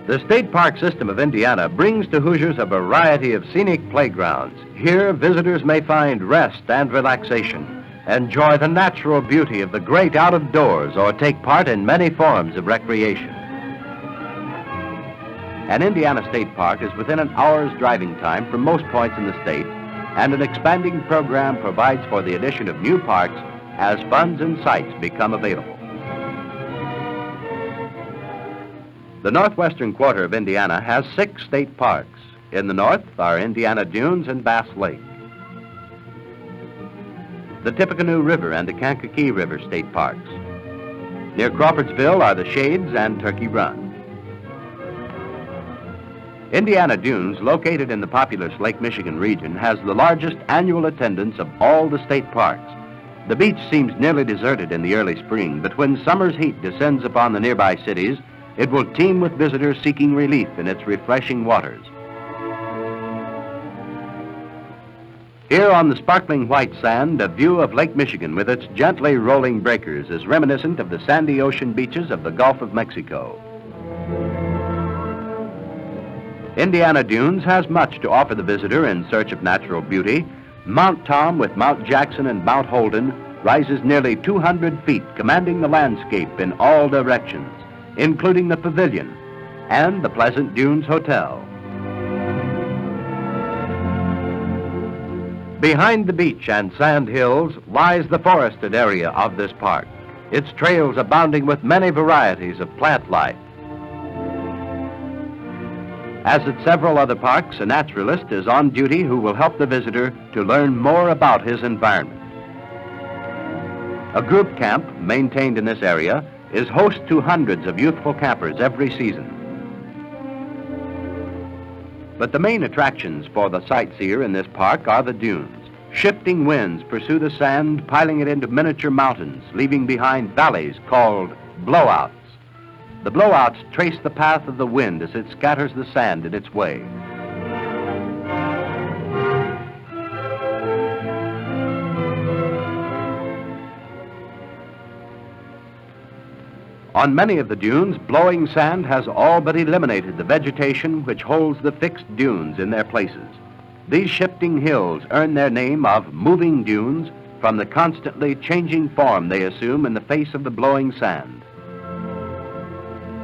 The state park system of Indiana brings to Hoosiers a variety of scenic playgrounds. Here, visitors may find rest and relaxation, enjoy the natural beauty of the great out of doors, or take part in many forms of recreation. An Indiana state park is within an hour's driving time from most points in the state, and an expanding program provides for the addition of new parks as funds and sites become available. The northwestern quarter of Indiana has 6 state parks. In the north are Indiana Dunes and Bass Lake. The Tippecanoe River and the Kankakee River state parks. Near Crawfordsville are the Shades and Turkey Run. Indiana Dunes, located in the populous Lake Michigan region, has the largest annual attendance of all the state parks. The beach seems nearly deserted in the early spring, but when summer's heat descends upon the nearby cities, it will teem with visitors seeking relief in its refreshing waters. Here on the sparkling white sand, a view of Lake Michigan with its gently rolling breakers is reminiscent of the sandy ocean beaches of the Gulf of Mexico. Indiana Dunes has much to offer the visitor in search of natural beauty. Mount Tom with Mount Jackson and Mount Holden rises nearly 200 feet, commanding the landscape in all directions, including the pavilion and the Pleasant Dunes Hotel. Behind the beach and sand hills lies the forested area of this park, its trails abounding with many varieties of plant life. As at several other parks, a naturalist is on duty who will help the visitor to learn more about his environment. A group camp maintained in this area is host to hundreds of youthful campers every season. But the main attractions for the sightseer in this park are the dunes. Shifting winds pursue the sand, piling it into miniature mountains, leaving behind valleys called blowouts. The blowouts trace the path of the wind as it scatters the sand in its way. On many of the dunes, blowing sand has all but eliminated the vegetation which holds the fixed dunes in their places. These shifting hills earn their name of moving dunes from the constantly changing form they assume in the face of the blowing sand.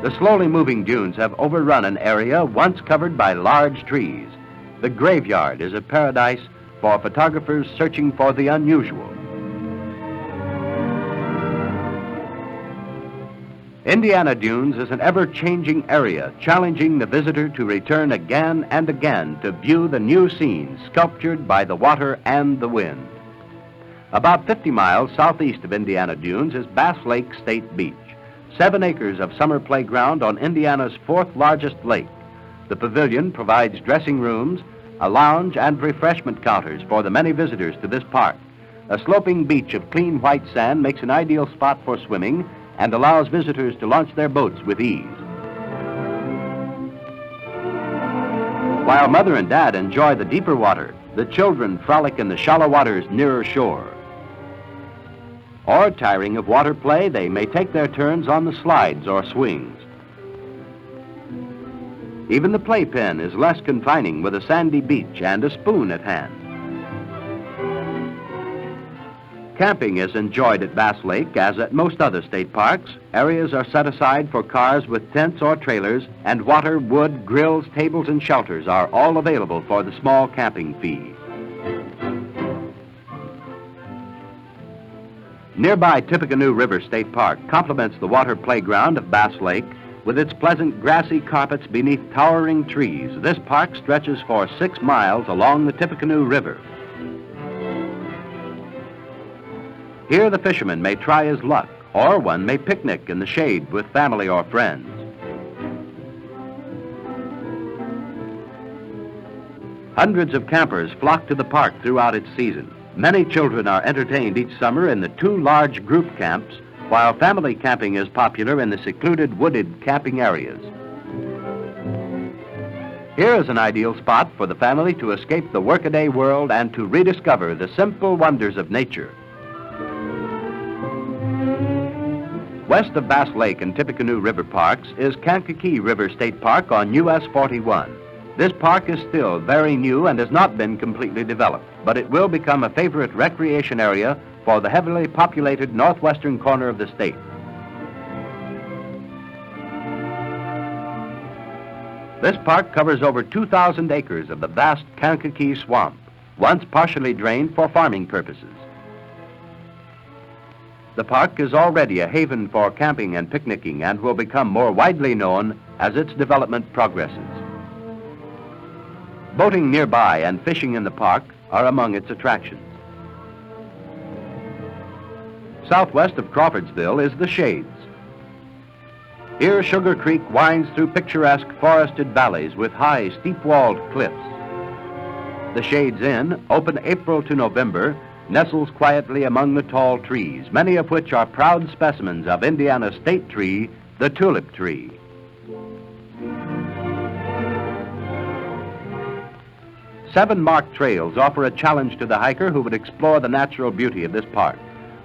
The slowly moving dunes have overrun an area once covered by large trees. The graveyard is a paradise for photographers searching for the unusual. Indiana Dunes is an ever-changing area, challenging the visitor to return again and again to view the new scenes sculptured by the water and the wind. About 50 miles southeast of Indiana Dunes is Bass Lake State Beach, 7 acres of summer playground on Indiana's 4th largest lake. The pavilion provides dressing rooms, a lounge, and refreshment counters for the many visitors to this park. A sloping beach of clean white sand makes an ideal spot for swimming and allows visitors to launch their boats with ease. While Mother and Dad enjoy the deeper water, the children frolic in the shallow waters nearer shore. Or, tiring of water play, they may take their turns on the slides or swings. Even the playpen is less confining with a sandy beach and a spoon at hand. Camping is enjoyed at Bass Lake as at most other state parks. Areas are set aside for cars with tents or trailers, and water, wood, grills, tables, and shelters are all available for the small camping fee. Nearby Tippecanoe River State Park complements the water playground of Bass Lake with its pleasant grassy carpets beneath towering trees. This park stretches for 6 miles along the Tippecanoe River. Here the fisherman may try his luck, or one may picnic in the shade with family or friends. Hundreds of campers flock to the park throughout its season. Many children are entertained each summer in the 2 large group camps, while family camping is popular in the secluded wooded camping areas. Here is an ideal spot for the family to escape the workaday world and to rediscover the simple wonders of nature. West of Bass Lake and Tippecanoe River Parks is Kankakee River State Park on US 41. This park is still very new and has not been completely developed, but it will become a favorite recreation area for the heavily populated northwestern corner of the state. This park covers over 2,000 acres of the vast Kankakee swamp, once partially drained for farming purposes. The park is already a haven for camping and picnicking and will become more widely known as its development progresses. Boating nearby and fishing in the park are among its attractions. Southwest of Crawfordsville is the Shades. Here, Sugar Creek winds through picturesque forested valleys with high, steep-walled cliffs. The Shades Inn, open April to November, nestles quietly among the tall trees, many of which are proud specimens of Indiana's state tree, the tulip tree. Seven marked trails offer a challenge to the hiker who would explore the natural beauty of this park.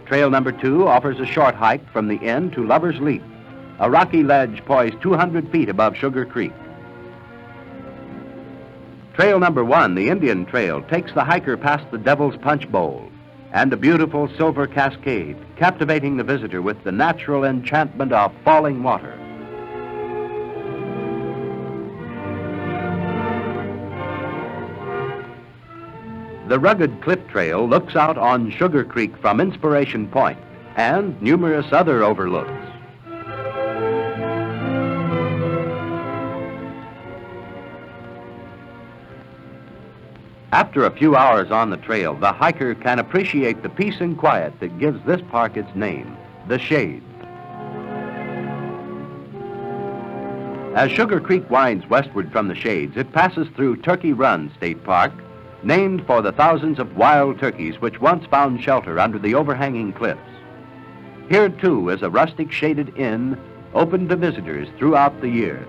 Trail number 2 offers a short hike from the inn to Lover's Leap, a rocky ledge poised 200 feet above Sugar Creek. Trail number 1, the Indian Trail, takes the hiker past the Devil's Punch Bowl and a beautiful silver cascade, captivating the visitor with the natural enchantment of falling water. The rugged cliff trail looks out on Sugar Creek from Inspiration Point and numerous other overlooks. After a few hours on the trail, the hiker can appreciate the peace and quiet that gives this park its name, the Shades. As Sugar Creek winds westward from the Shades, it passes through Turkey Run State Park, named for the thousands of wild turkeys which once found shelter under the overhanging cliffs. Here, too, is a rustic shaded inn open to visitors throughout the year.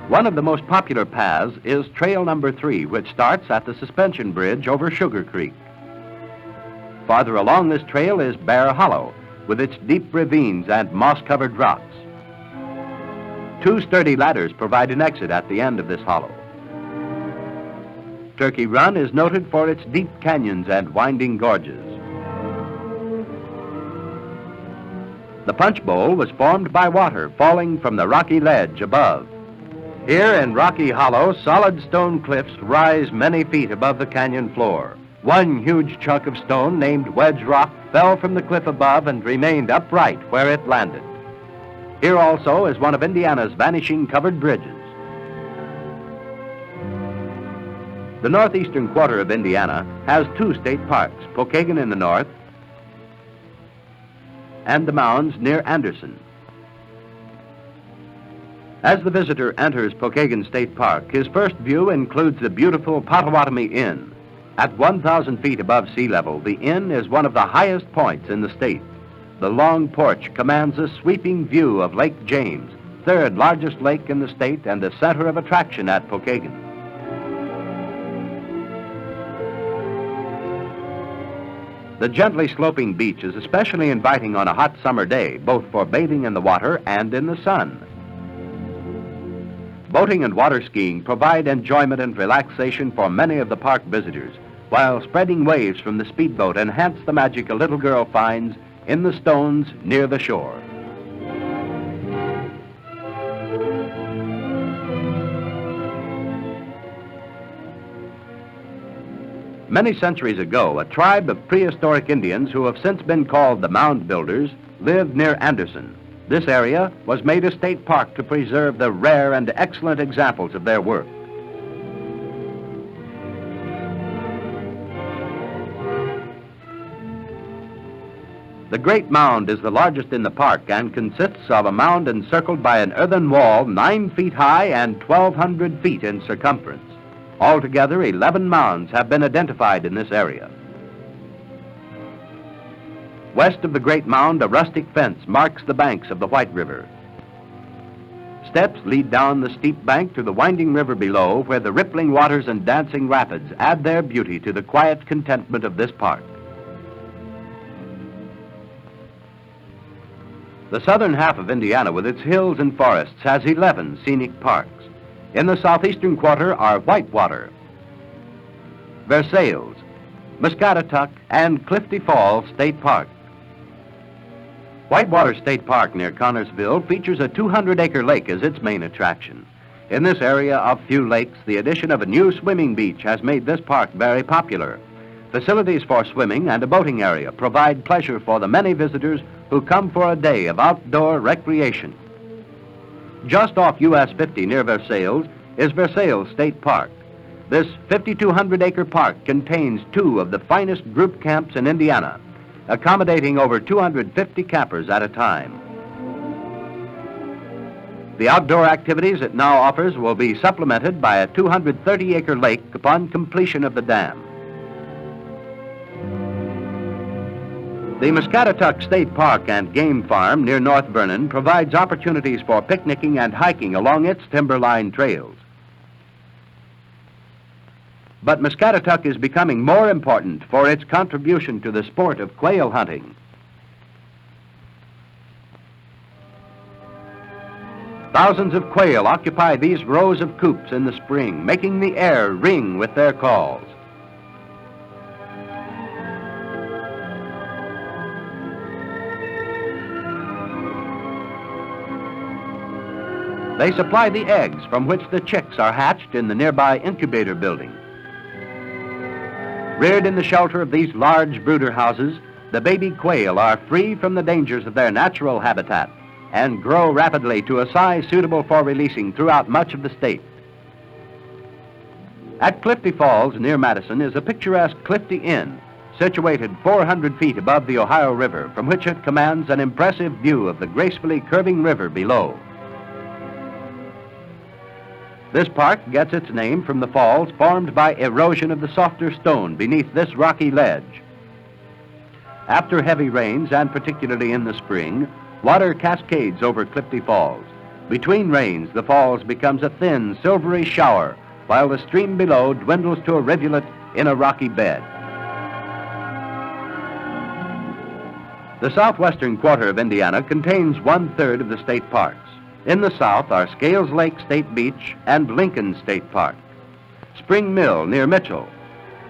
One of the most popular paths is Trail number 3, which starts at the suspension bridge over Sugar Creek. Farther along this trail is Bear Hollow, with its deep ravines and moss-covered rocks. 2 sturdy ladders provide an exit at the end of this hollow. Turkey Run is noted for its deep canyons and winding gorges. The Punch Bowl was formed by water falling from the rocky ledge above. Here in Rocky Hollow, solid stone cliffs rise many feet above the canyon floor. One huge chunk of stone named Wedge Rock fell from the cliff above and remained upright where it landed. Here also is one of Indiana's vanishing covered bridges. The northeastern quarter of Indiana has 2 state parks, Pokagon in the north and The Mounds near Anderson. As the visitor enters Pokagon State Park, his first view includes the beautiful Potawatomi Inn. At 1,000 feet above sea level, the inn is one of the highest points in the state. The long porch commands a sweeping view of Lake James, 3rd largest lake in the state and the center of attraction at Pokagon. The gently sloping beach is especially inviting on a hot summer day, both for bathing in the water and in the sun. Boating and water skiing provide enjoyment and relaxation for many of the park visitors, while spreading waves from the speedboat enhance the magic a little girl finds in the stones near the shore. Many centuries ago, a tribe of prehistoric Indians who have since been called the Mound Builders lived near Anderson. This area was made a state park to preserve the rare and excellent examples of their work. The Great Mound is the largest in the park and consists of a mound encircled by an earthen wall 9 feet high and 1,200 feet in circumference. Altogether, 11 mounds have been identified in this area. West of the Great Mound, a rustic fence marks the banks of the White River. Steps lead down the steep bank to the winding river below, where the rippling waters and dancing rapids add their beauty to the quiet contentment of this park. The southern half of Indiana, with its hills and forests, has 11 scenic parks. In the southeastern quarter are Whitewater, Versailles, Muscatatuck, and Clifty Falls State Park. Whitewater State Park near Connorsville features a 200-acre lake as its main attraction. In this area of few lakes, the addition of a new swimming beach has made this park very popular. Facilities for swimming and a boating area provide pleasure for the many visitors who come for a day of outdoor recreation. Just off US 50 near Versailles is Versailles State Park. This 5,200-acre park contains 2 of the finest group camps in Indiana, accommodating over 250 campers at a time. The outdoor activities it now offers will be supplemented by a 230-acre lake upon completion of the dam. The Muscatatuck State Park and Game Farm near North Vernon provides opportunities for picnicking and hiking along its timberline trails. But Muscatatuck is becoming more important for its contribution to the sport of quail hunting. Thousands of quail occupy these rows of coops in the spring, making the air ring with their calls. They supply the eggs from which the chicks are hatched in the nearby incubator building. Reared in the shelter of these large brooder houses, the baby quail are free from the dangers of their natural habitat and grow rapidly to a size suitable for releasing throughout much of the state. At Clifty Falls, near Madison, is a picturesque Clifty Inn, situated 400 feet above the Ohio River, from which it commands an impressive view of the gracefully curving river below. This park gets its name from the falls formed by erosion of the softer stone beneath this rocky ledge. After heavy rains, and particularly in the spring, water cascades over Clifty Falls. Between rains, the falls becomes a thin, silvery shower, while the stream below dwindles to a rivulet in a rocky bed. The southwestern quarter of Indiana contains 1/3 of the state parks. In the south are Scales Lake State Beach and Lincoln State Park, Spring Mill near Mitchell,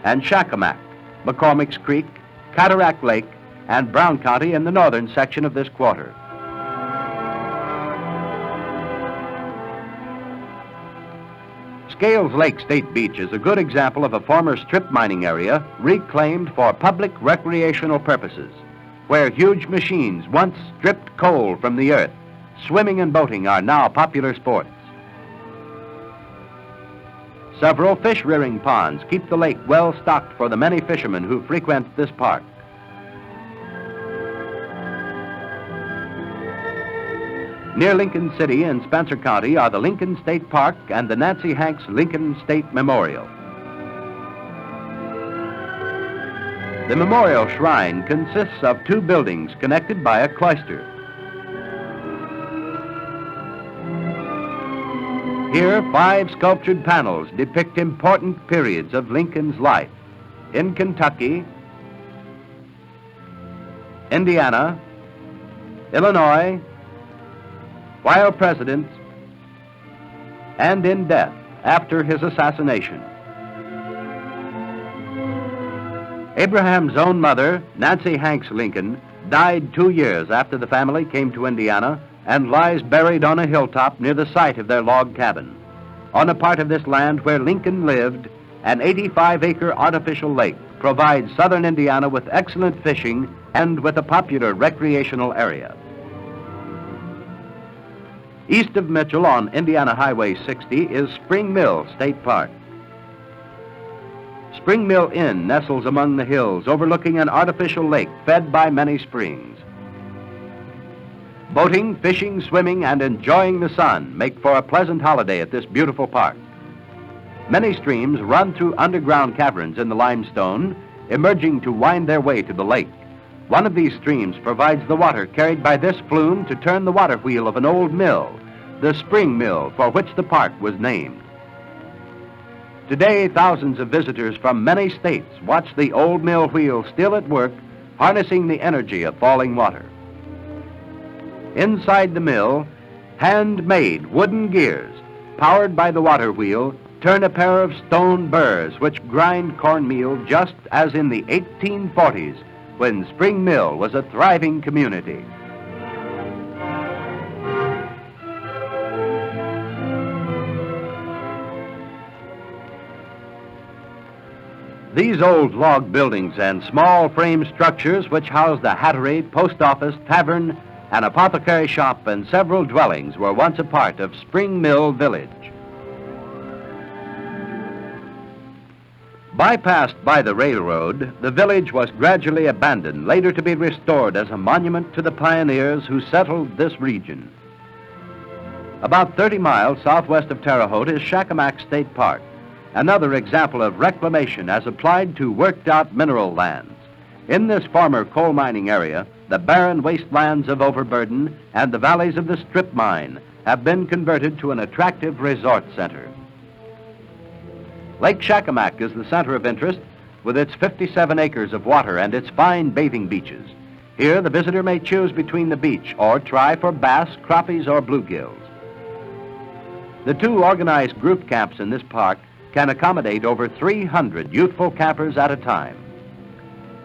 and Shakamak, McCormick's Creek, Cataract Lake, and Brown County in the northern section of this quarter. Scales Lake State Beach is a good example of a former strip mining area reclaimed for public recreational purposes, where huge machines once stripped coal from the earth. Swimming and boating are now popular sports. Several fish-rearing ponds keep the lake well stocked for the many fishermen who frequent this park. Near Lincoln City in Spencer County are the Lincoln State Park and the Nancy Hanks Lincoln State Memorial. The memorial shrine consists of 2 buildings connected by a cloister. Here, 5 sculptured panels depict important periods of Lincoln's life in Kentucky, Indiana, Illinois, while president, and in death after his assassination. Abraham's own mother, Nancy Hanks Lincoln, died 2 years after the family came to Indiana and lies buried on a hilltop near the site of their log cabin. On a part of this land where Lincoln lived, an 85-acre artificial lake provides southern Indiana with excellent fishing and with a popular recreational area. East of Mitchell on Indiana Highway 60 is Spring Mill State Park. Spring Mill Inn nestles among the hills, overlooking an artificial lake fed by many springs. Boating, fishing, swimming, and enjoying the sun make for a pleasant holiday at this beautiful park. Many streams run through underground caverns in the limestone, emerging to wind their way to the lake. One of these streams provides the water carried by this flume to turn the water wheel of an old mill, the spring mill for which the park was named. Today, thousands of visitors from many states watch the old mill wheel still at work, harnessing the energy of falling water. Inside the mill, handmade wooden gears, powered by the water wheel, turn a pair of stone burrs which grind cornmeal just as in the 1840s, when Spring Mill was a thriving community. These old log buildings and small frame structures which house the hattery, post office, tavern, an apothecary shop, and several dwellings were once a part of Spring Mill Village. Bypassed by the railroad, the village was gradually abandoned, later to be restored as a monument to the pioneers who settled this region. About 30 miles southwest of Terre Haute is Shakamak State Park, another example of reclamation as applied to worked-out mineral lands. In this former coal mining area, the barren wastelands of Overburden and the valleys of the Strip Mine have been converted to an attractive resort center. Lake Shakamak is the center of interest with its 57 acres of water and its fine bathing beaches. Here, the visitor may choose between the beach or try for bass, crappies, or bluegills. The two organized group camps in this park can accommodate over 300 youthful campers at a time.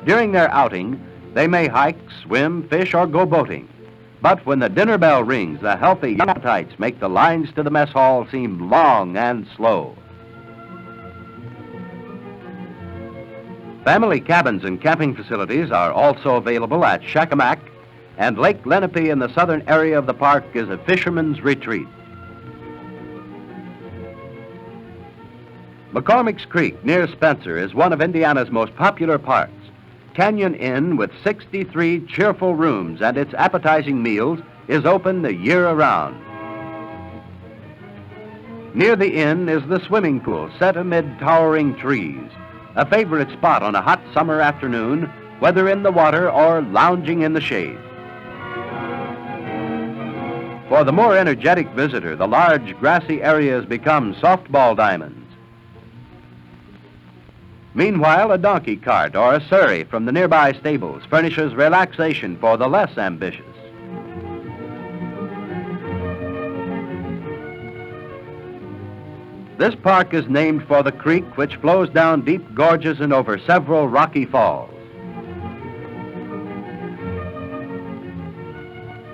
During their outing, they may hike, swim, fish, or go boating. But when the dinner bell rings, the healthy young appetites make the lines to the mess hall seem long and slow. Family cabins and camping facilities are also available at Shakamak, and Lake Lenape in the southern area of the park is a fisherman's retreat. McCormick's Creek near Spencer is one of Indiana's most popular parks. Canyon Inn, with 63 cheerful rooms and its appetizing meals, is open the year around. Near the inn is the swimming pool set amid towering trees, a favorite spot on a hot summer afternoon, whether in the water or lounging in the shade. For the more energetic visitor, the large grassy areas become softball diamonds. Meanwhile, a donkey cart or a surrey from the nearby stables furnishes relaxation for the less ambitious. This park is named for the creek which flows down deep gorges and over several rocky falls.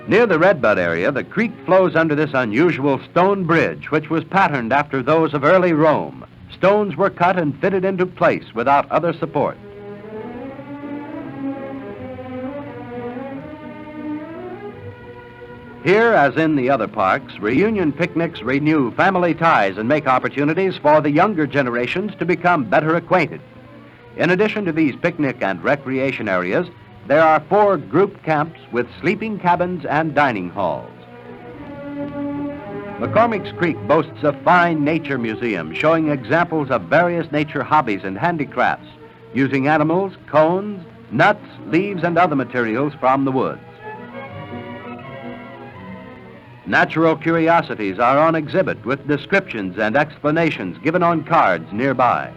Near the Redbud area, the creek flows under this unusual stone bridge, which was patterned after those of early Rome. Stones were cut and fitted into place without other support. Here, as in the other parks, reunion picnics renew family ties and make opportunities for the younger generations to become better acquainted. In addition to these picnic and recreation areas, there are 4 group camps with sleeping cabins and dining halls. McCormick's Creek boasts a fine nature museum showing examples of various nature hobbies and handicrafts, using animals, cones, nuts, leaves, and other materials from the woods. Natural curiosities are on exhibit with descriptions and explanations given on cards nearby.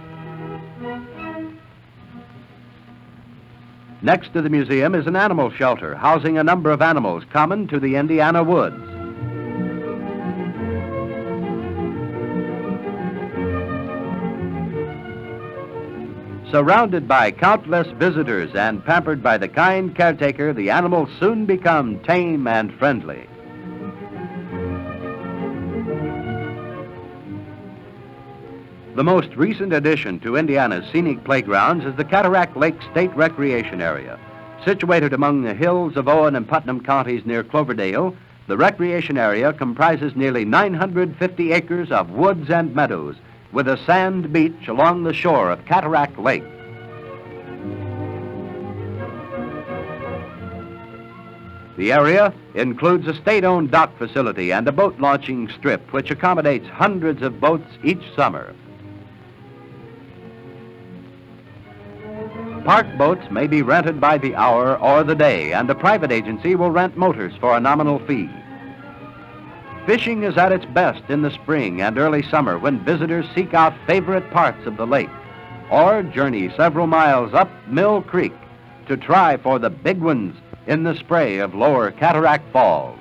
Next to the museum is an animal shelter housing a number of animals common to the Indiana woods. Surrounded by countless visitors and pampered by the kind caretaker, the animals soon become tame and friendly. The most recent addition to Indiana's scenic playgrounds is the Cataract Lake State Recreation Area. Situated among the hills of Owen and Putnam counties near Cloverdale, the recreation area comprises nearly 950 acres of woods and meadows, with a sand beach along the shore of Cataract Lake. The area includes a state-owned dock facility and a boat launching strip which accommodates hundreds of boats each summer. Park boats may be rented by the hour or the day, and a private agency will rent motors for a nominal fee. Fishing is at its best in the spring and early summer when visitors seek out favorite parts of the lake or journey several miles up Mill Creek to try for the big ones in the spray of Lower Cataract Falls.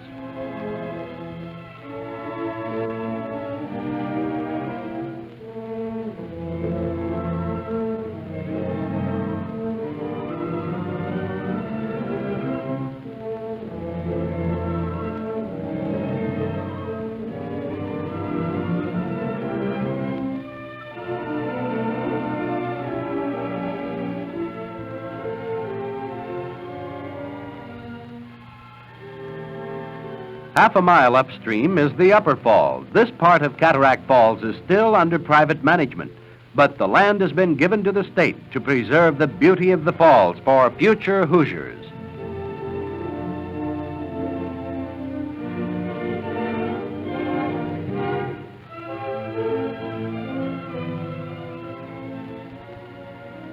Half a mile upstream is the Upper Falls. This part of Cataract Falls is still under private management, but the land has been given to the state to preserve the beauty of the falls for future Hoosiers.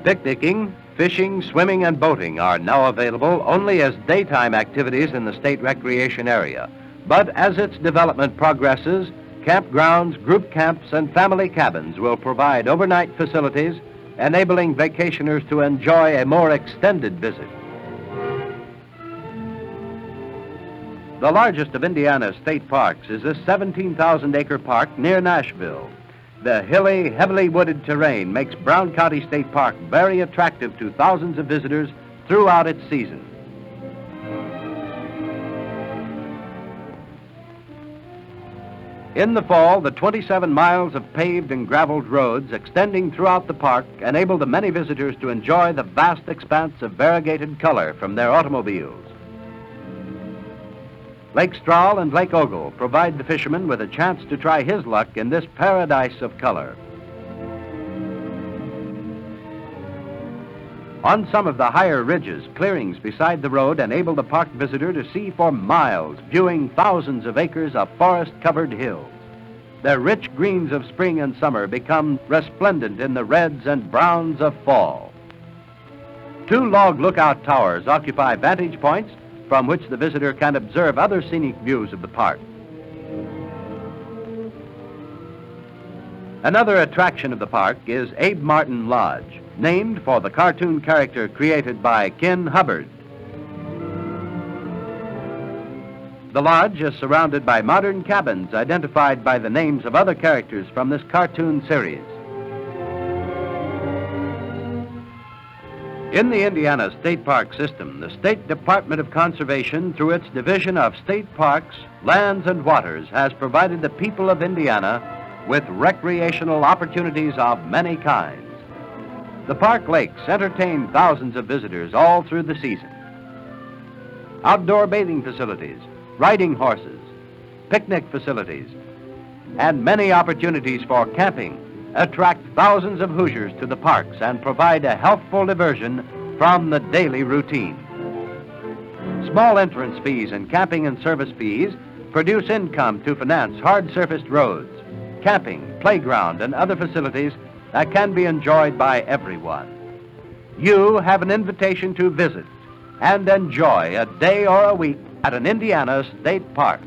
Picnicking, fishing, swimming, and boating are now available only as daytime activities in the state recreation area. But as its development progresses, campgrounds, group camps, and family cabins will provide overnight facilities, enabling vacationers to enjoy a more extended visit. The largest of Indiana's state parks is this 17,000-acre park near Nashville. The hilly, heavily wooded terrain makes Brown County State Park very attractive to thousands of visitors throughout its season. In the fall, the 27 miles of paved and graveled roads extending throughout the park enable the many visitors to enjoy the vast expanse of variegated color from their automobiles. Lake Strahl and Lake Ogle provide the fisherman with a chance to try his luck in this paradise of color. On some of the higher ridges, clearings beside the road enable the park visitor to see for miles, viewing thousands of acres of forest-covered hills. Their rich greens of spring and summer become resplendent in the reds and browns of fall. 2 log lookout towers occupy vantage points from which the visitor can observe other scenic views of the park. Another attraction of the park is Abe Martin Lodge, named for the cartoon character created by Ken Hubbard. The lodge is surrounded by modern cabins identified by the names of other characters from this cartoon series. In the Indiana State Park system, the State Department of Conservation, through its Division of State Parks, Lands, and Waters, has provided the people of Indiana with recreational opportunities of many kinds. The park lakes entertain thousands of visitors all through the season. Outdoor bathing facilities, riding horses, picnic facilities, and many opportunities for camping attract thousands of Hoosiers to the parks and provide a healthful diversion from the daily routine. Small entrance fees and camping and service fees produce income to finance hard-surfaced roads, camping, playground, and other facilities that can be enjoyed by everyone. You have an invitation to visit and enjoy a day or a week at an Indiana state park.